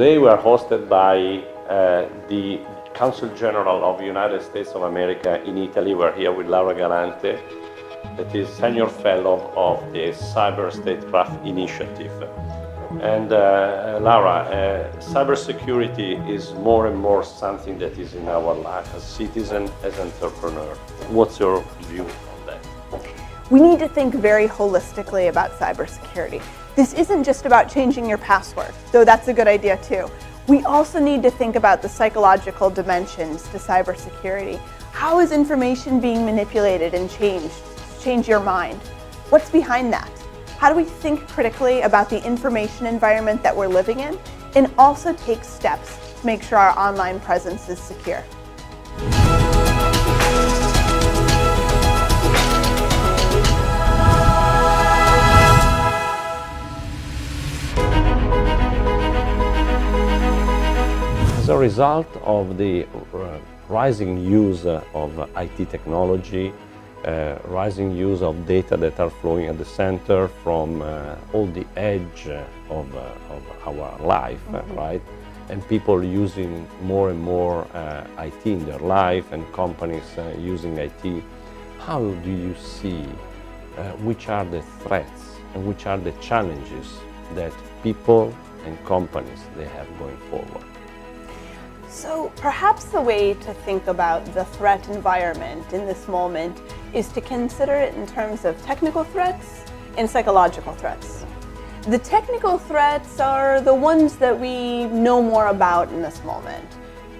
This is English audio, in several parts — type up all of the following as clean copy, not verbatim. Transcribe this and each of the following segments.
Today we are hosted by the Consul General of the United States of America in Italy. We're here with Laura Galante, that is Senior Fellow of the Cyber Statecraft Initiative. And Laura, cybersecurity is more and more something that is in our life as citizen, as entrepreneur. What's your view on that? We need to think very holistically about cybersecurity. This isn't just about changing your password, though that's a good idea too. We also need to think about the psychological dimensions to cybersecurity. How is information being manipulated and changed to change your mind? What's behind that? How do we think critically about the information environment that we're living in, and also take steps to make sure our online presence is secure? As a result of the rising use of IT technology, rising use of data that are flowing at the center from all the edge of our life, right? And people using more and more IT in their life, and companies using IT. How do you see which are the threats and which are the challenges that people and companies they have going forward? So perhaps the way to think about the threat environment in this moment is to consider it in terms of technical threats and psychological threats. The technical threats are the ones that we know more about in this moment.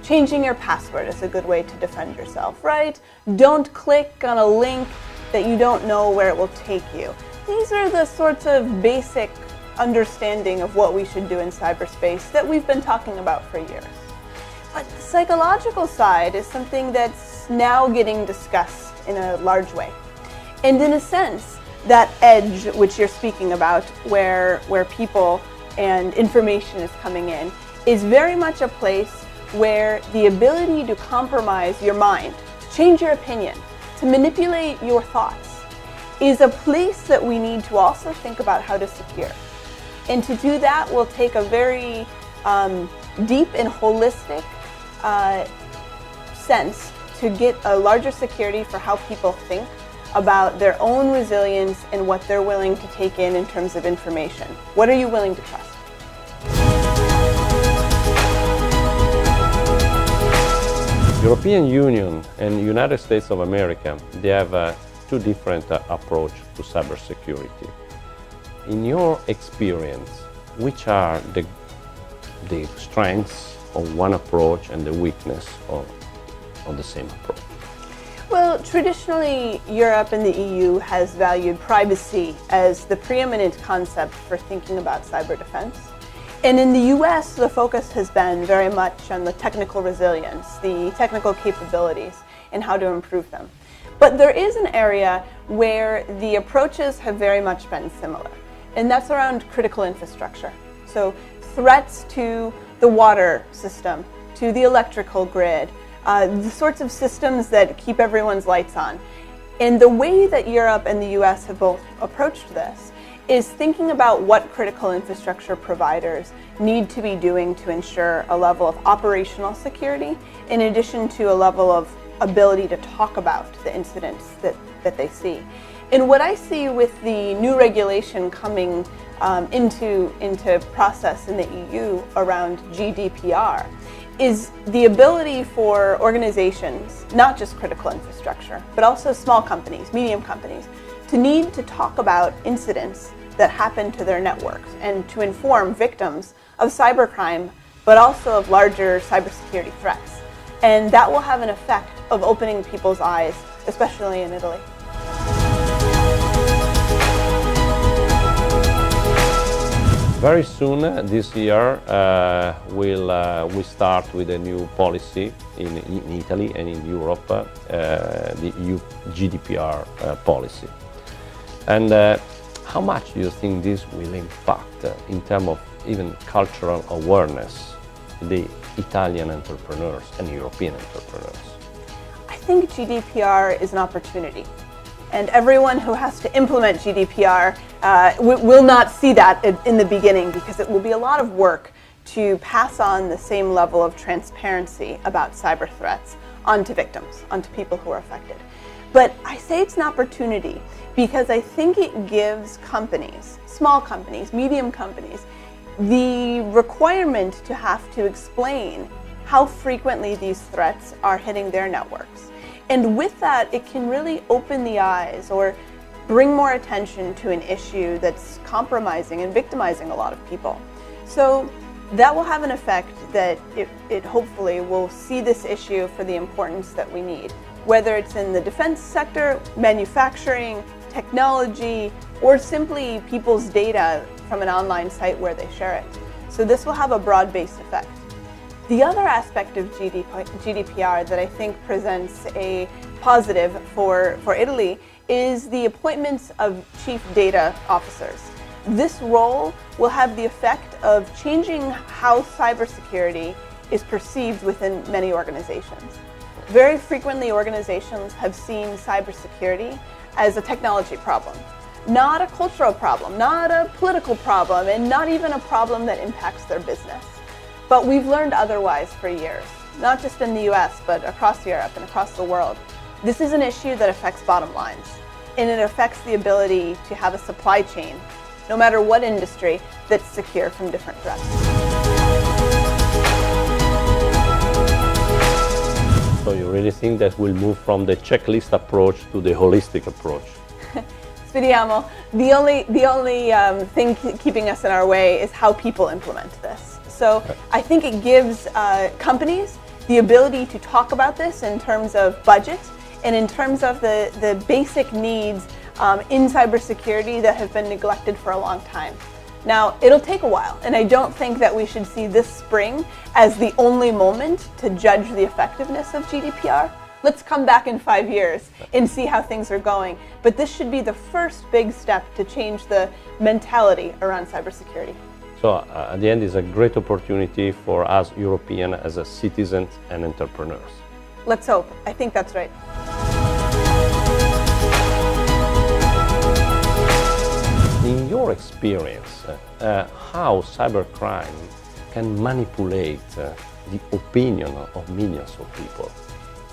Changing your password is a good way to defend yourself, right? Don't click on a link that you don't know where it will take you. These are the sorts of basic understanding of what we should do in cyberspace that we've been talking about for years. But the psychological side is something that's now getting discussed in a large way. And in a sense, that edge which you're speaking about, where people and information is coming in, is very much a place where the ability to compromise your mind, to change your opinion, to manipulate your thoughts, is a place that we need to also think about how to secure. And to do that will take a very deep and holistic sense to get a larger security for how people think about their own resilience and what they're willing to take in terms of information. What are you willing to trust? European Union and United States of America, they have two different approach to cybersecurity. In your experience, which are the strengths of one approach and the weakness of the same approach? Well, traditionally, Europe and the EU has valued privacy as the preeminent concept for thinking about cyber defense. And in the US, the focus has been very much on the technical resilience, the technical capabilities, and how to improve them. But there is an area where the approaches have very much been similar, and that's around critical infrastructure. So threats to the water system, to the electrical grid, the sorts of systems that keep everyone's lights on. And the way that Europe and the US have both approached this is thinking about what critical infrastructure providers need to be doing to ensure a level of operational security, in addition to a level of ability to talk about the incidents that they see. And what I see with the new regulation coming into process in the EU around GDPR is the ability for organizations, not just critical infrastructure, but also small companies, medium companies, to need to talk about incidents that happen to their networks and to inform victims of cybercrime, but also of larger cybersecurity threats. And that will have an effect of opening people's eyes, especially in Italy. Very soon this year we start with a new policy in Italy and in Europe, the EU GDPR policy. And how much do you think this will impact in terms of even cultural awareness, the Italian entrepreneurs and European entrepreneurs? I think GDPR is an opportunity. And everyone who has to implement GDPR will not see that in the beginning, because it will be a lot of work to pass on the same level of transparency about cyber threats onto victims, onto people who are affected. But I say it's an opportunity because I think it gives companies, small companies, medium companies, the requirement to have to explain how frequently these threats are hitting their networks. And with that, it can really open the eyes or bring more attention to an issue that's compromising and victimizing a lot of people. So that will have an effect that it hopefully will see this issue for the importance that we need, whether it's in the defense sector, manufacturing, technology, or simply people's data from an online site where they share it. So this will have a broad-based effect. The other aspect of GDPR that I think presents a positive for Italy is the appointments of chief data officers. This role will have the effect of changing how cybersecurity is perceived within many organizations. Very frequently, organizations have seen cybersecurity as a technology problem, not a cultural problem, not a political problem, and not even a problem that impacts their business. But we've learned otherwise for years, not just in the US, but across Europe and across the world. This is an issue that affects bottom lines, and it affects the ability to have a supply chain, no matter what industry, that's secure from different threats. So you really think that we'll move from the checklist approach to the holistic approach? Speriamo. The only thing keeping us in our way is how people implement this. So I think it gives companies the ability to talk about this in terms of budget and in terms of the basic needs in cybersecurity that have been neglected for a long time. Now, it'll take a while, and I don't think that we should see this spring as the only moment to judge the effectiveness of GDPR. Let's come back in 5 years and see how things are going. But this should be the first big step to change the mentality around cybersecurity. So at the end, it's a great opportunity for us Europeans as a citizens and entrepreneurs. Let's hope. I think that's right. In your experience, how cybercrime can manipulate the opinion of millions of people?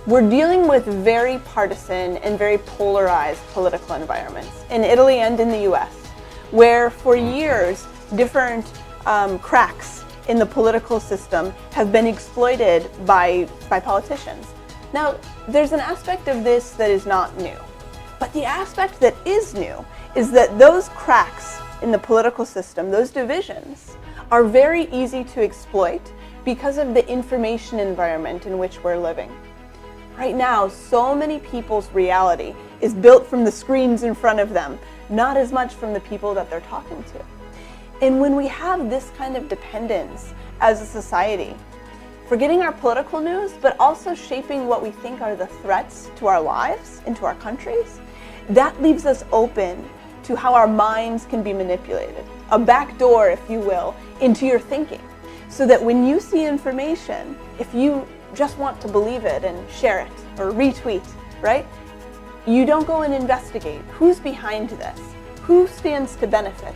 We're dealing with very partisan and very polarized political environments in Italy and in the US, where for years different cracks in the political system have been exploited by politicians. Now, there's an aspect of this that is not new, but the aspect that is new is that those cracks in the political system, those divisions, are very easy to exploit because of the information environment in which we're living. Right now, so many people's reality is built from the screens in front of them, not as much from the people that they're talking to. And when we have this kind of dependence as a society, forgetting our political news, but also shaping what we think are the threats to our lives and to our countries, that leaves us open to how our minds can be manipulated, a back door, if you will, into your thinking. So that when you see information, if you just want to believe it and share it or retweet, right? You don't go and investigate. Who's behind this? Who stands to benefit?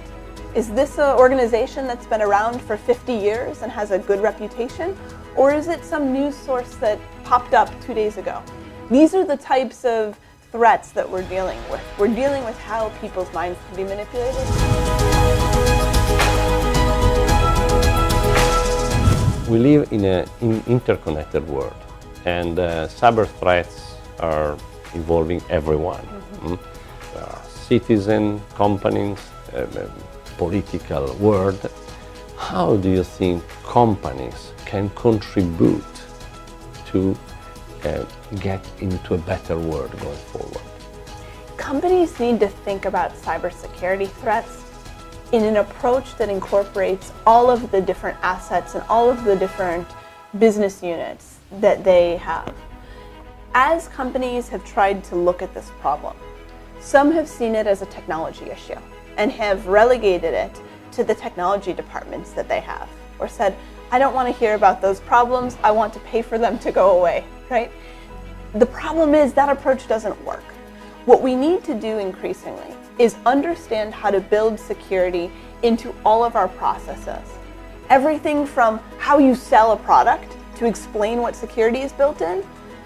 Is this an organization that's been around for 50 years and has a good reputation? Or is it some news source that popped up 2 days ago? These are the types of threats that we're dealing with. We're dealing with how people's minds can be manipulated. We live in an interconnected world, and cyber threats are involving everyone. Citizens, companies, political world. How do you think companies can contribute to get into a better world going forward? Companies need to think about cybersecurity threats in an approach that incorporates all of the different assets and all of the different business units that they have. As companies have tried to look at this problem, some have seen it as a technology issue and have relegated it to the technology departments that they have, or said, I don't want to hear about those problems, I want to pay for them to go away, right? The problem is that approach doesn't work. What we need to do increasingly is understand how to build security into all of our processes Everything from how you sell a product to explain what security is built in,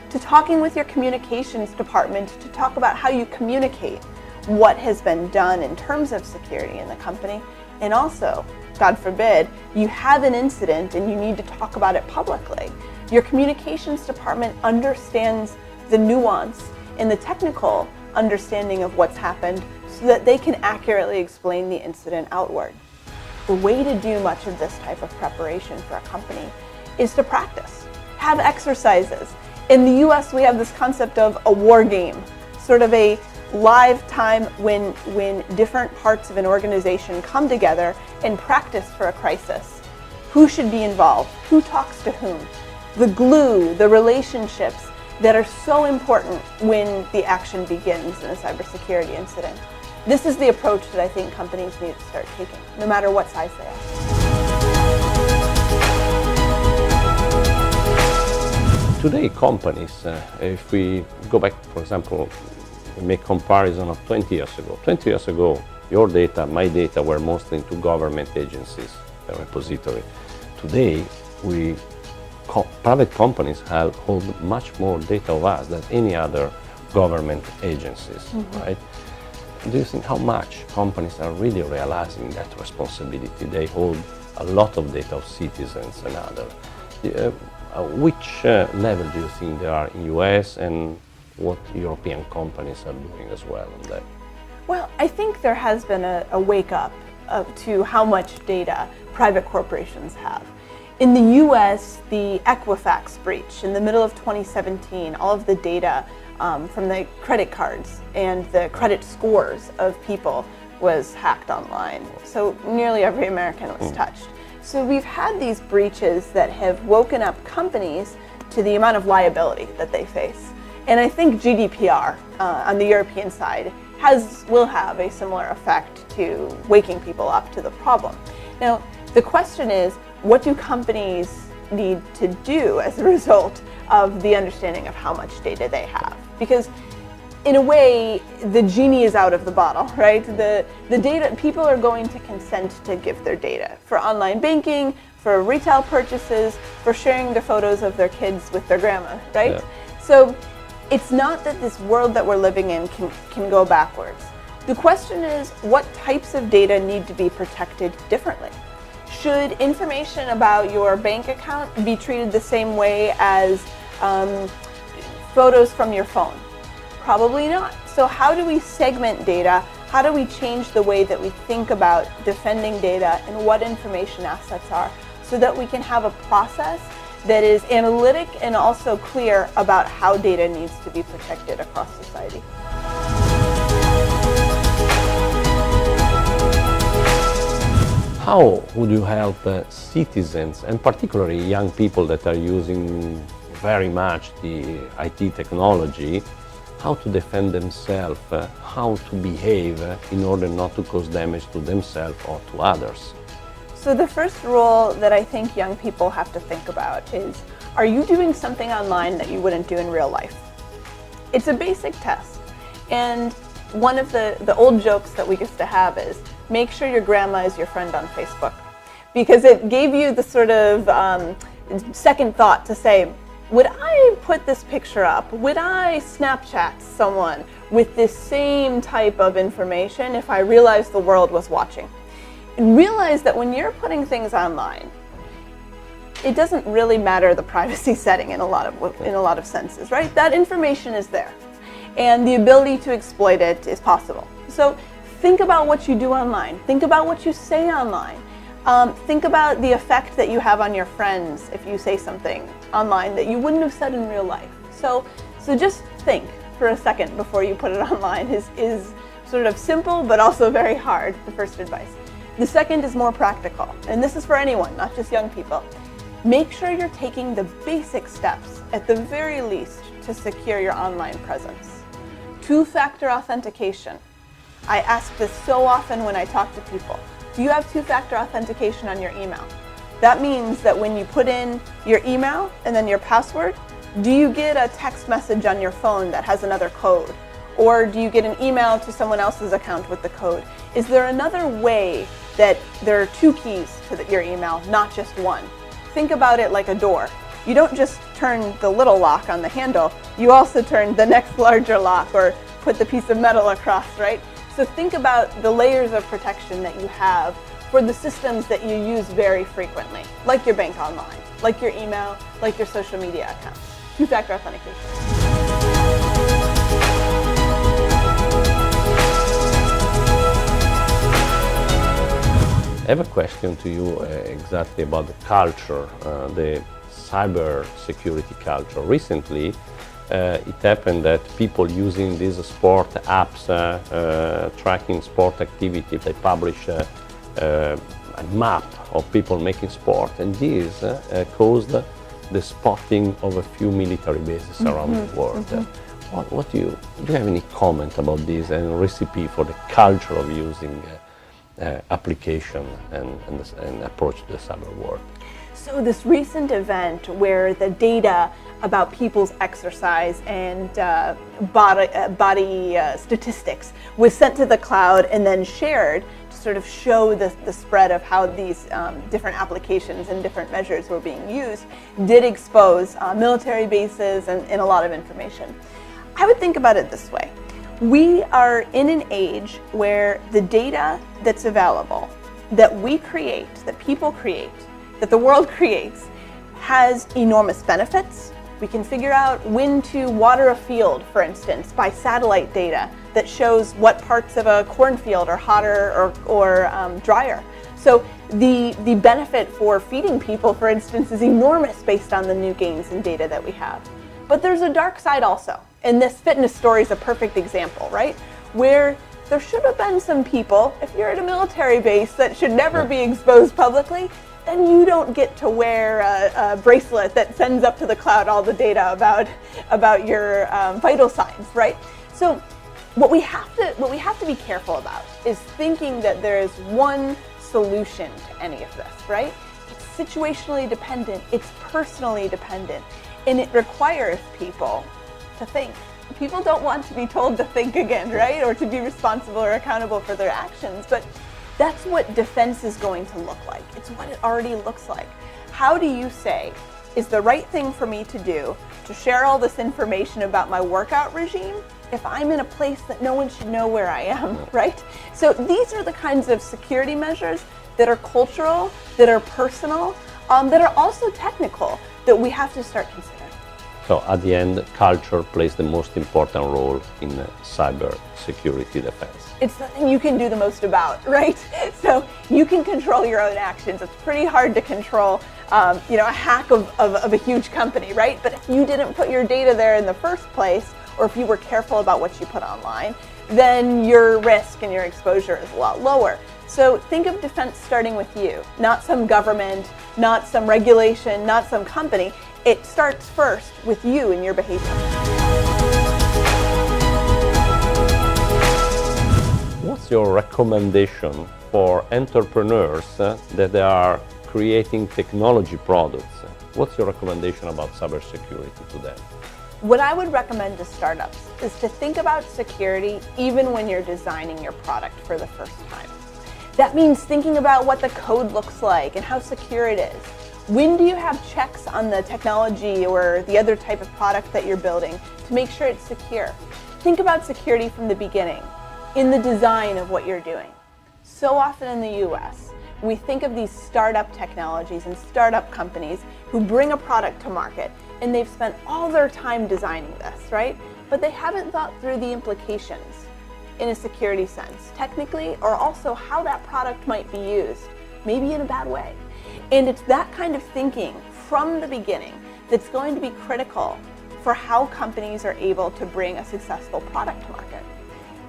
to talking with your communications department to talk about how you communicate what has been done in terms of security in the company. And also, God forbid, you have an incident and you need to talk about it publicly. Your communications department understands the nuance and the technical understanding of what's happened so that they can accurately explain the incident outward. The way to do much of this type of preparation for a company is to practice. Have exercises. In the US, we have this concept of a war game, sort of a live time when different parts of an organization come together and practice for a crisis. Who should be involved? Who talks to whom? The glue, the relationships that are so important when the action begins in a cybersecurity incident. This is the approach that I think companies need to start taking, no matter what size they are. Today, companies, if we go back, for example, we make comparison of 20 years ago. 20 years ago, your data, my data were mostly into government agencies, a repository. Today, private companies hold much more data of us than any other government agencies, right? Do you think how much companies are really realizing that responsibility? They hold a lot of data of citizens and others. Which level do you think they are in US, and what European companies are doing as well on that? Well, I think there has been a wake up to how much data private corporations have. In the US, the Equifax breach in the middle of 2017, all of the data from the credit cards and the credit scores of people was hacked online. So nearly every American was touched. So we've had these breaches that have woken up companies to the amount of liability that they face. And I think GDPR on the European side will have a similar effect to waking people up to the problem. Now, the question is, what do companies need to do as a result of the understanding of how much data they have? Because in a way, the genie is out of the bottle, right? The data, people are going to consent to give their data for online banking, for retail purchases, for sharing the photos of their kids with their grandma, right? Yeah. So it's not that this world that we're living in can go backwards. The question is, what types of data need to be protected differently? Should information about your bank account be treated the same way as photos from your phone? Probably not. So how do we segment data? How do we change the way that we think about defending data and what information assets are so that we can have a process that is analytic and also clear about how data needs to be protected across society? How would you help citizens, and particularly young people that are using very much the IT technology, how to defend themselves, how to behave in order not to cause damage to themselves or to others? So the first rule that I think young people have to think about is, are you doing something online that you wouldn't do in real life? It's a basic test. And one of the old jokes that we used to have is, make sure your grandma is your friend on Facebook. Because it gave you the sort of second thought to say, would I put this picture up? Would I Snapchat someone with this same type of information if I realized the world was watching? And realize that when you're putting things online, it doesn't really matter the privacy setting in a lot of senses, right? That information is there, and the ability to exploit it is possible. So think about what you do online. Think about what you say online. Think about the effect that you have on your friends if you say something online that you wouldn't have said in real life. So just think for a second before you put it online is sort of simple but also very hard, the first advice. The second is more practical, and this is for anyone, not just young people. Make sure you're taking the basic steps, at the very least, to secure your online presence. Two-factor authentication. I ask this so often when I talk to people. Do you have two-factor authentication on your email? That means that when you put in your email and then your password, do you get a text message on your phone that has another code? Or do you get an email to someone else's account with the code? Is there another way that there are two keys to your email, not just one. Think about it like a door. You don't just turn the little lock on the handle, you also turn the next larger lock or put the piece of metal across, right? So think about the layers of protection that you have for the systems that you use very frequently, like your bank online, like your email, like your social media accounts. Two-factor authentication. I have a question to you exactly about the culture, the cyber security culture. Recently, it happened that people using these sport apps, tracking sport activity, they publish a map of people making sport, and this caused the spotting of a few military bases around the world. What do you have any comment about this and recipe for the culture of using application and approach to the cyber world? So this recent event where the data about people's exercise and body statistics was sent to the cloud and then shared to sort of show the spread of how these different applications and different measures were being used did expose military bases and a lot of information. I would think about it this way. We are in an age where the data that's available, that we create, that people create, that the world creates, has enormous benefits. We can figure out when to water a field, for instance, by satellite data that shows what parts of a cornfield are hotter or drier. So the benefit for feeding people, for instance, is enormous based on the new gains in data that we have. But there's a dark side also. And this fitness story is a perfect example, right? Where there should have been some people, if you're at a military base, that should never be exposed publicly, then you don't get to wear a bracelet that sends up to the cloud all the data about your vital signs, right? So what we have to be careful about is thinking that there is one solution to any of this, right? It's situationally dependent, it's personally dependent, and it requires people to think. People don't want to be told to think again, right? Or to be responsible or accountable for their actions, but that's what defense is going to look like. It's what it already looks like. How do you say, is the right thing for me to do to share all this information about my workout regime if I'm in a place that no one should know where I am, right? So these are the kinds of security measures that are cultural, that are personal, that are also technical, that we have to start considering. So at the end, culture plays the most important role in cyber security defense. It's the thing you can do the most about, right? So you can control your own actions. It's pretty hard to control, a hack of a huge company, right? But if you didn't put your data there in the first place, or if you were careful about what you put online, then your risk and your exposure is a lot lower. So think of defense starting with you, not some government, not some regulation, not some company. It starts first with you and your behavior. What's your recommendation for entrepreneurs that are creating technology products? What's your recommendation about cybersecurity to them? What I would recommend to startups is to think about security even when you're designing your product for the first time. That means thinking about what the code looks like and how secure it is. When do you have checks on the technology or the other type of product that you're building to make sure it's secure? Think about security from the beginning, in the design of what you're doing. So often in the US, we think of these startup technologies and startup companies who bring a product to market and they've spent all their time designing this, right? But they haven't thought through the implications in a security sense, technically, or also how that product might be used, maybe in a bad way. And it's that kind of thinking from the beginning that's going to be critical for how companies are able to bring a successful product to market.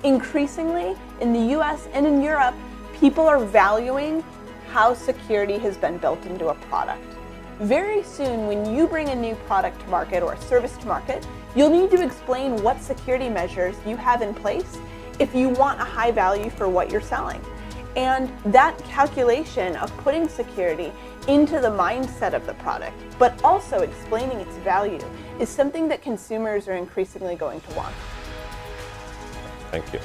Increasingly, in the US and in Europe, people are valuing how security has been built into a product. Very soon, when you bring a new product to market or a service to market, you'll need to explain what security measures you have in place if you want a high value for what you're selling. And that calculation of putting security into the mindset of the product, but also explaining its value, is something that consumers are increasingly going to want. Thank you.